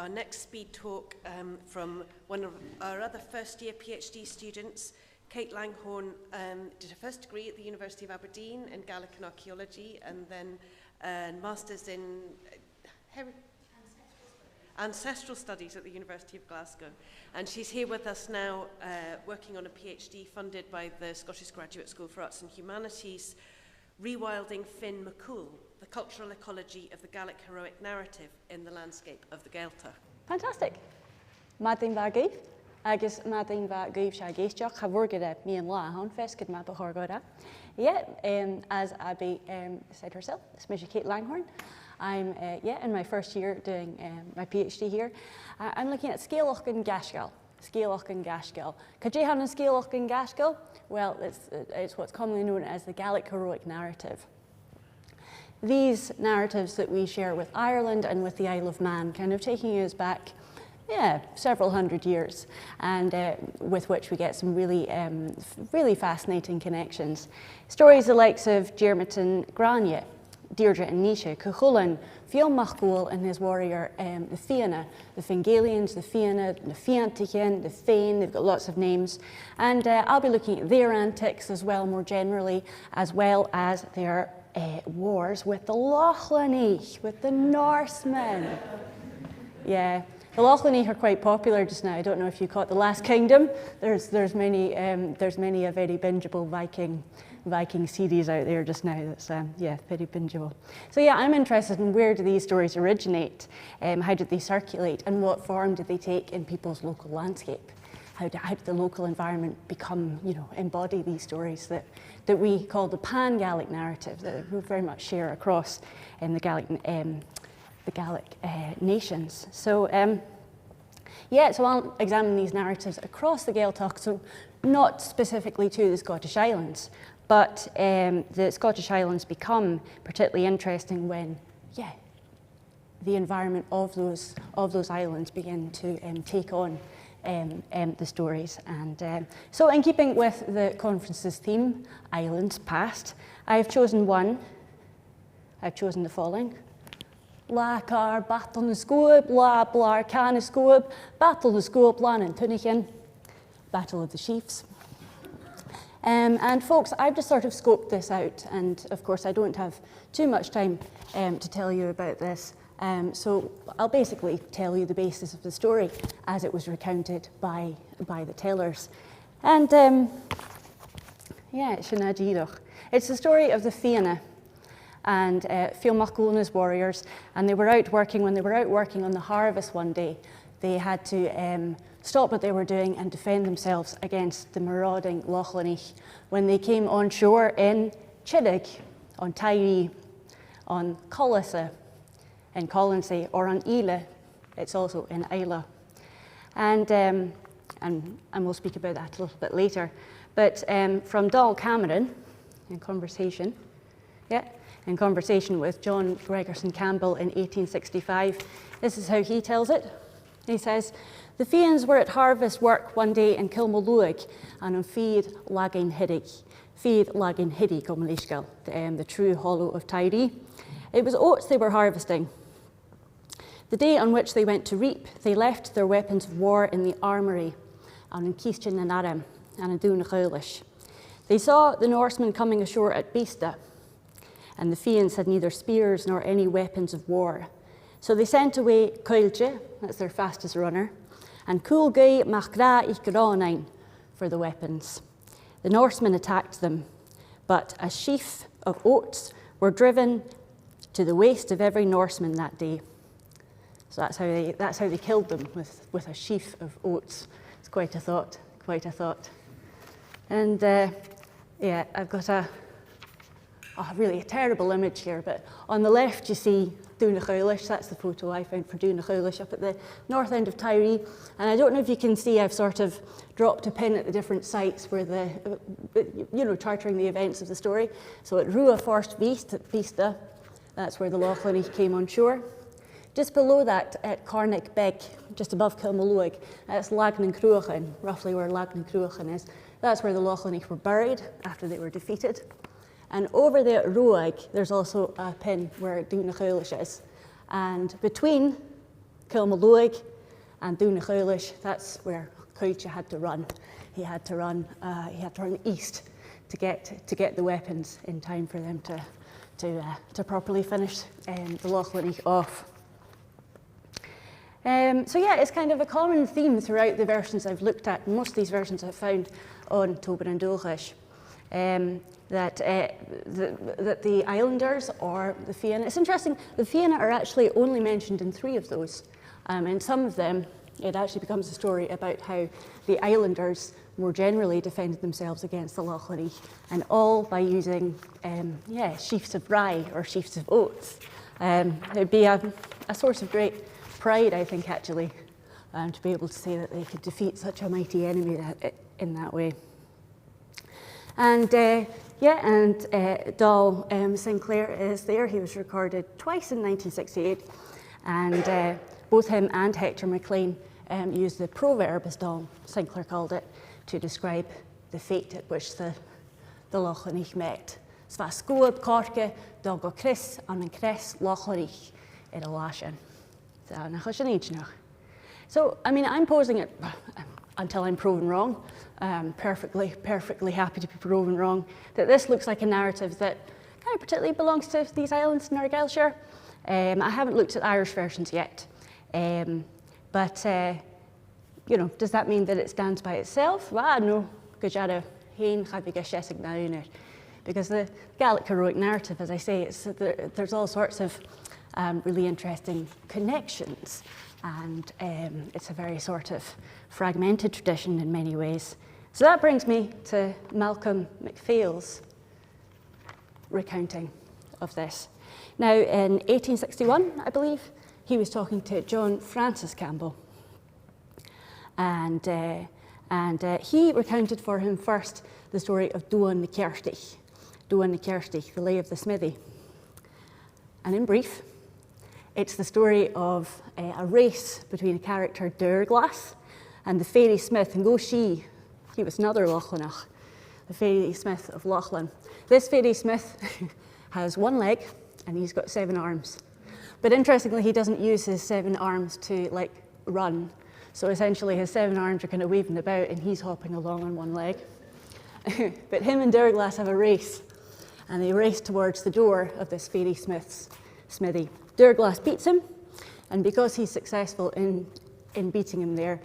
our next speed talk from one of our other first-year PhD students. Ceit Langhorne did her first degree at the University of Aberdeen in Gaelic and Archaeology, and then a master's in Ancestral Studies at the University of Glasgow. And she's here with us now, working on a PhD funded by the Scottish Graduate School for Arts and Humanities, Rewilding Finn McCool, the cultural ecology of the Gaelic heroic narrative in the landscape of the Gaelta. Fantastic. Madin Vagi, agus Madin Vagi Shagistach, Havorgada, me and La Hon Feskid Mapa Horgoda. Yeah, as Abby said herself, it's Mr. Ceit Langhorne. I'm in my first year doing my PhD here. I'm looking at Scéalach and Gaiscail. Scéalach and Gaiscail. Could you have a Scéalach and Gaiscail? Well, it's what's commonly known as the Gaelic heroic narrative. These narratives that we share with Ireland and with the Isle of Man, kind of taking us back, several hundred years, and with which we get some really, really fascinating connections. Stories the likes of Diarmaid and Grania, Deirdre and Nisha, Cuchulainn, Fionn MacCool and his warrior, the Fianna, the Fingalians, the Fianna, the Fiantichen, the Féin, they've got lots of names. And I'll be looking at their antics as well, more generally, as well as their wars with the Lochlannach, with the Norsemen. Yeah, the Lochlannach are quite popular just now. I don't know if you caught The Last Kingdom. There's many a very bingeable Viking series out there just now that's, very bingeable. So yeah, I'm interested in where do these stories originate, how did they circulate, and what form did they take in people's local landscape? How did the local environment become, embody these stories that we call the pan-Gaelic narrative that we very much share across the Gaelic nations. So so I'll examine these narratives across the Gaeltacht, so not specifically to the Scottish Islands, but the Scottish Islands become particularly interesting when, the environment of those islands begin to take on the stories. And so in keeping with the conference's theme, Islands Past, I've chosen the following. La car battle na scoab, la blar can na scoab, battle na scoab lan and Tunichin, Battle of the Sheaves. And folks, I've just sort of scoped this out, and of course I don't have too much time to tell you about this. So I'll basically tell you the basis of the story as it was recounted by the tellers. And it's the story of the Fianna and Fionn MacCool and his warriors, and when they were out working on the harvest one day, they had to stop what they were doing and defend themselves against the marauding Lochlannach when they came on shore in Chiddig, on Tiree, on Collissa, in Colonsay, or on Islay. It's also in Islay. And we'll speak about that a little bit later. But from Dal Cameron, in conversation with John Gregerson Campbell in 1865, this is how he tells it. He says, the Fians were at harvest work one day in Kilmalloig and on Feed Lagin Hiddig, the true hollow of Tiree. It was oats they were harvesting. The day on which they went to reap, they left their weapons of war in the armoury, and in Keistin and Aram, and in Dún Chaulish. They saw the Norsemen coming ashore at Bista, and the Fians had neither spears nor any weapons of war. So they sent away Coilge, that's their fastest runner, and Coolgay Machra Ichgranein for the weapons. The Norsemen attacked them, but a sheaf of oats were driven to the waist of every Norseman that day. So that's how they killed them, with a sheaf of oats. It's quite a thought. And I've got a really terrible image here, but on the left you see Dún Chaulish. That's the photo I found for Dún Chaulish up at the north end of Tiree. And I don't know if you can see, I've sort of dropped a pin at the different sites where charting the events of the story. So at Rua Forst Beast at Bista, that's where the Lochlannach came on shore. Just below that, at Cornick Beg, just above Kilmalloig, that's Lagnan Cruachan, roughly where Lagnan Cruachan is. That's where the Lochlannach were buried after they were defeated. And over there at Ruaig, there's also a pin where Dún Chaulish is. And between Kilmalloig and Dúna Chuilish, that's where Coillte had to run. He had to run east to get the weapons in time for them to properly finish the Lochlannach off. So yeah, it's kind of a common theme throughout the versions I've looked at. Most of these versions I've found on Tobin and Dulcish, that the islanders or the Fianna. It's interesting, the Fianna are actually only mentioned in 3 of those. In some of them, it actually becomes a story about how the islanders more generally defended themselves against the Lochlannach, and all by using sheaves of rye or sheaves of oats. It would be a source of great pride, I think, actually, to be able to say that they could defeat such a mighty enemy in that way. And Dal Sinclair is there. He was recorded twice in 1968, and both him and Hector MacLean used the proverb, as Dal Sinclair called it, to describe the fate at which the Lochlannach met. Sva scoab corke, dog go Chris, an an Chris Lochlannach in a lashan. So, I mean, I'm posing it until I'm proven wrong. Perfectly happy to be proven wrong. That this looks like a narrative that kind of particularly belongs to these islands in Argyllshire. I haven't looked at Irish versions yet, but does that mean that it stands by itself? Well, no, because the Gaelic heroic narrative, as I say, there's all sorts of really interesting connections, and it's a very sort of fragmented tradition in many ways. So that brings me to Malcolm MacPhail's recounting of this. Now, in 1861, I believe, he was talking to John Francis Campbell, and he recounted for him first the story of Duan na Cearstich, the Lay of the Smithy. And in brief, it's the story of a race between a character, Durglass, and the fairy smith, and he was another Lochlannach, the fairy smith of Lochlann. This fairy smith has 1 leg, and he's got 7 arms. But interestingly, he doesn't use his 7 arms to, run. So essentially, his 7 arms are kind of waving about, and he's hopping along on 1 leg. But him and Durglass have a race, and they race towards the door of this fairy smith's smithy. Durglass beats him, and because he's successful in beating him there,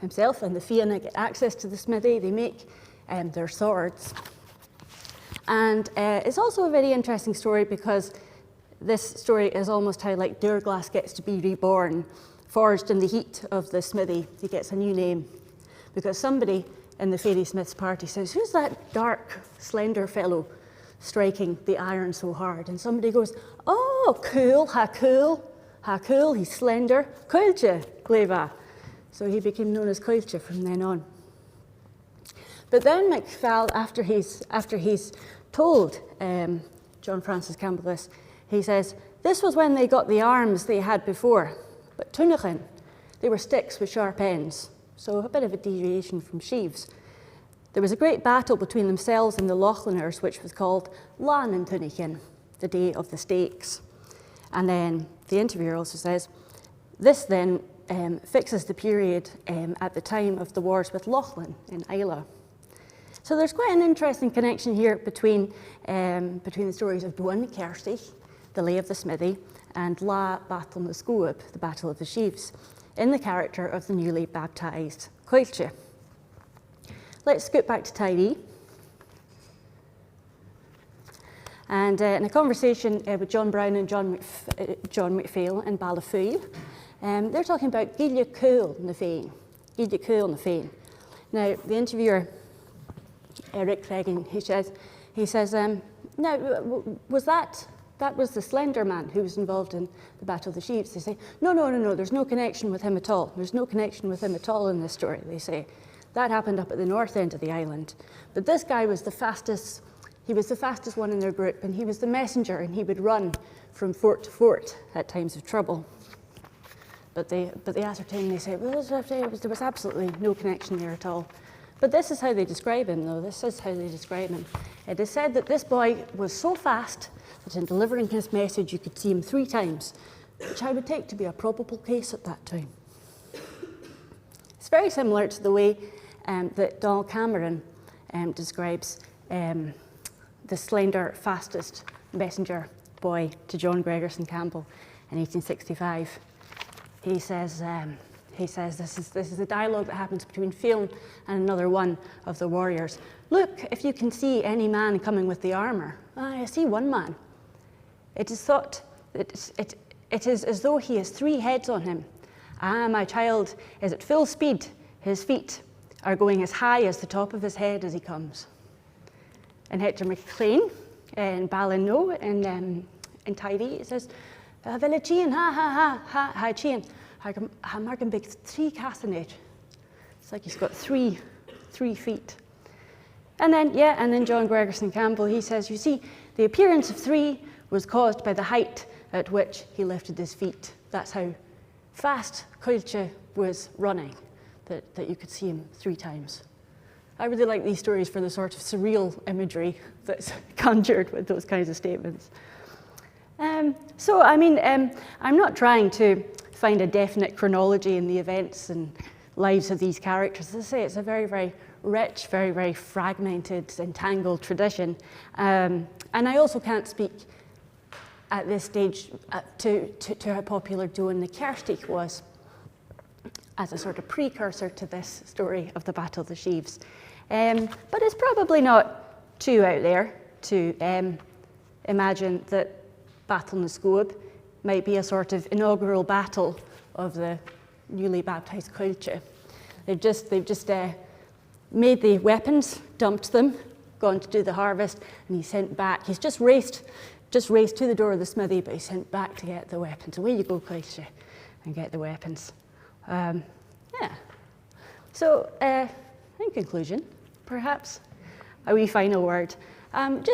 himself and the Fianna get access to the smithy. They make their swords. And it's also a very interesting story because this story is almost how Durglass gets to be reborn, forged in the heat of the smithy. He gets a new name because somebody in the fairy smith's party says, "Who's that dark, slender fellow striking the iron so hard?" And somebody goes, "Oh, cool, he's slender, Coillte, Gleva." So he became known as Coillte from then on. But then MacPhail, after he's told John Francis Campbell this, he says, "This was when they got the arms they had before, but Tunachin, they were sticks with sharp ends." So a bit of a deviation from Sheaves. There was a great battle between themselves and the Lochlanners, which was called Lan and Tunachin, the Day of the Stakes. And then the interviewer also says, this then fixes the period at the time of the wars with Lochlann in Islay. So there's quite an interesting connection here between the stories of Duan na Cearstich, the Lay of the Smithy, and La Battle na Scoab, the Battle of the Sheaves, in the character of the newly baptised Coillte. Let's scoot back to Tiree. And in a conversation with John Brown and John MacPhail in Ballafooil, they're talking about Gile Cool na Féin. Now, the interviewer, Eric Cregan, he says, now, that was the slender man who was involved in the Battle of the Sheaves. They say, no, there's no connection with him at all. There's no connection with him at all in this story, they say. That happened up at the north end of the island. But this guy was the fastest. He was the fastest one in their group, and he was the messenger, and he would run from fort to fort at times of trouble. But they ascertain, they say, well, there was absolutely no connection there at all. But this is how they describe him, though. This is how they describe him. It is said that this boy was so fast that in delivering his message, you could see him 3 times which I would take to be a probable case at that time. It's very similar to the way that Donald Cameron describes the slender, fastest messenger boy to John Gregerson Campbell in 1865. He says this is a dialogue that happens between Phelim and another one of the warriors. Look, if you can see any man coming with the armour. I see one man. It is thought, it is as though he has 3 heads on him. Ah, my child is at full speed. His feet are going as high as the top of his head as he comes. And Hector MacLean in Ballinlough in Tiree, it says, Villa Chian, ha Chian. Ha Margan big 3 Cassanage. It's like he's got 3 feet. And then John Gregerson Campbell, he says, you see, the appearance of 3 was caused by the height at which he lifted his feet. That's how fast Coillte was running, that you could see him 3 times. I really like these stories for the sort of surreal imagery that's conjured with those kinds of statements. I'm not trying to find a definite chronology in the events and lives of these characters. As I say, it's a very, very rich, very, very fragmented, entangled tradition. And I also can't speak at this stage to how popular Doan na Ceartaigh was as a sort of precursor to this story of the Battle of the Sheaves. But it's probably not too out there to imagine that Battle na Scoab might be a sort of inaugural battle of the newly baptized Coillte. They've just made the weapons, dumped them, gone to do the harvest, and he's sent back. He's just raced to the door of the smithy, but he's sent back to get the weapons. Away you go, Coillte, and get the weapons. So, in conclusion, perhaps a wee final word. At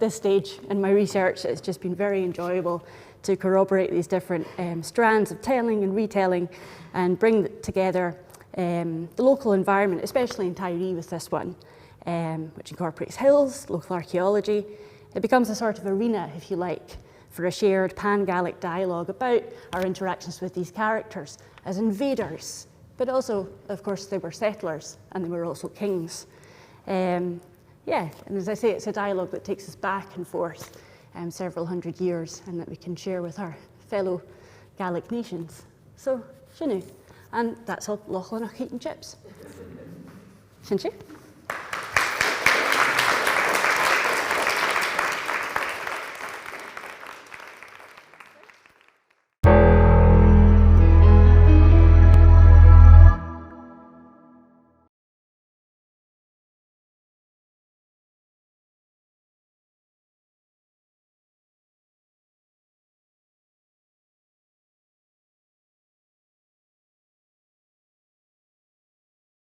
this stage in my research, it's just been very enjoyable to corroborate these different strands of telling and retelling and bring together the local environment, especially in Tiree with this one, which incorporates hills, local archaeology. It becomes a sort of arena, if you like, for a shared pan-Gaelic dialogue about our interactions with these characters as invaders, but also, of course, they were settlers and they were also kings. And as I say, it's a dialogue that takes us back and forth several hundred years and that we can share with our fellow Gaelic nations. So, Shinu, and that's all Lochlannach eating chips. Shouldn't you?